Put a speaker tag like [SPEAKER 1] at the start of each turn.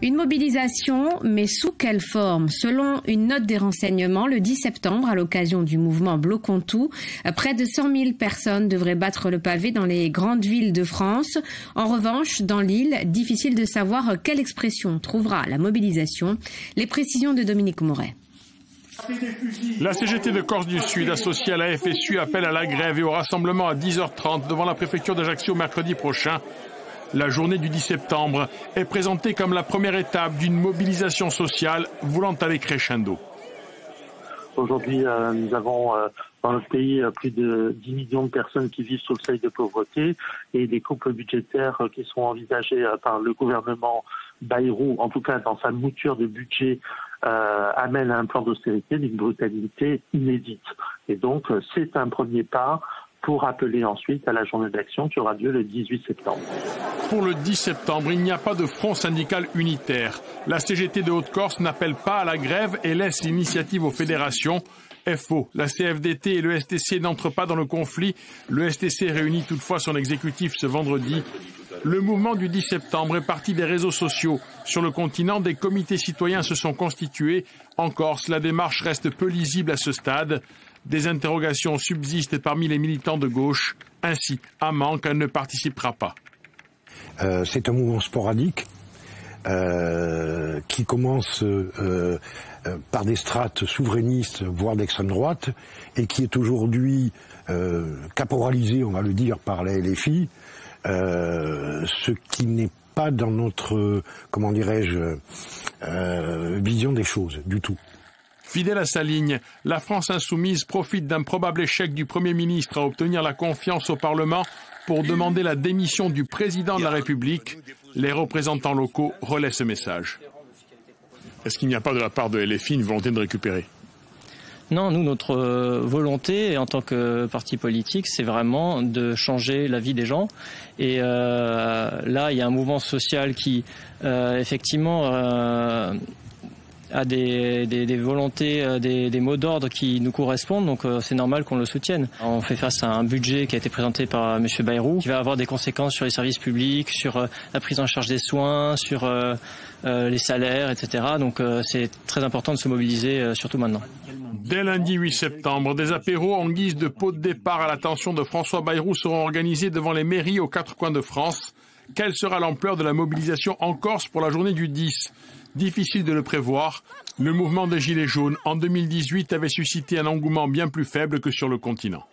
[SPEAKER 1] Une mobilisation, mais sous quelle forme? Selon une note des renseignements, le 10 septembre, à l'occasion du mouvement Bloquons tout, près de 100 000 personnes devraient battre le pavé dans les grandes villes de France. En revanche, dans l'île, difficile de savoir quelle expression trouvera la mobilisation. Les précisions de Dominique Moret.
[SPEAKER 2] La CGT de Corse du Sud, associée à la FSU, appelle à la grève et au rassemblement à 10h30 devant la préfecture d'Ajaccio mercredi prochain. La journée du 10 septembre est présentée comme la première étape d'une mobilisation sociale voulant aller crescendo.
[SPEAKER 3] Aujourd'hui, nous avons dans notre pays plus de 10 millions de personnes qui vivent sous le seuil de pauvreté et des coupes budgétaires qui sont envisagées par le gouvernement Bayrou, en tout cas dans sa mouture de budget, amène à un plan d'austérité d'une brutalité inédite. Et donc, c'est un premier pas pour appeler ensuite à la journée d'action qui aura lieu le 18 septembre.
[SPEAKER 2] Pour le 10 septembre, il n'y a pas de front syndical unitaire. La CGT de Haute-Corse n'appelle pas à la grève et laisse l'initiative aux fédérations. FO, la CFDT et le STC n'entrent pas dans le conflit. Le STC réunit toutefois son exécutif ce vendredi. Le mouvement du 10 septembre est parti des réseaux sociaux. Sur le continent, des comités citoyens se sont constitués. En Corse, la démarche reste peu lisible à ce stade. Des interrogations subsistent parmi les militants de gauche. Ainsi, à Manque, elle ne participera pas.
[SPEAKER 4] C'est un mouvement sporadique qui commence par des strates souverainistes, voire d'extrême droite, et qui est aujourd'hui caporalisé, on va le dire, par la LFI, ce qui n'est pas dans notre, comment dirais-je, vision des choses du tout.
[SPEAKER 2] Fidèle à sa ligne, la France insoumise profite d'un probable échec du Premier ministre à obtenir la confiance au Parlement pour demander la démission du président de la République. Les représentants locaux relaient ce message. Est-ce qu'il n'y a pas de la part de LFI une volonté de récupérer ?
[SPEAKER 5] Non, nous, notre volonté en tant que parti politique, c'est vraiment de changer la vie des gens. Et là, il y a un mouvement social qui, effectivement, a des volontés, des mots d'ordre qui nous correspondent, donc c'est normal qu'on le soutienne. On fait face à un budget qui a été présenté par M. Bayrou, qui va avoir des conséquences sur les services publics, sur la prise en charge des soins, sur les salaires, etc. Donc c'est très important de se mobiliser, surtout maintenant.
[SPEAKER 2] Dès lundi 8 septembre, des apéros en guise de pot de départ à l'attention de François Bayrou seront organisés devant les mairies aux 4 coins de France. Quelle sera l'ampleur de la mobilisation en Corse pour la journée du 10 ? Difficile de le prévoir. Le mouvement des Gilets jaunes en 2018 avait suscité un engouement bien plus faible que sur le continent.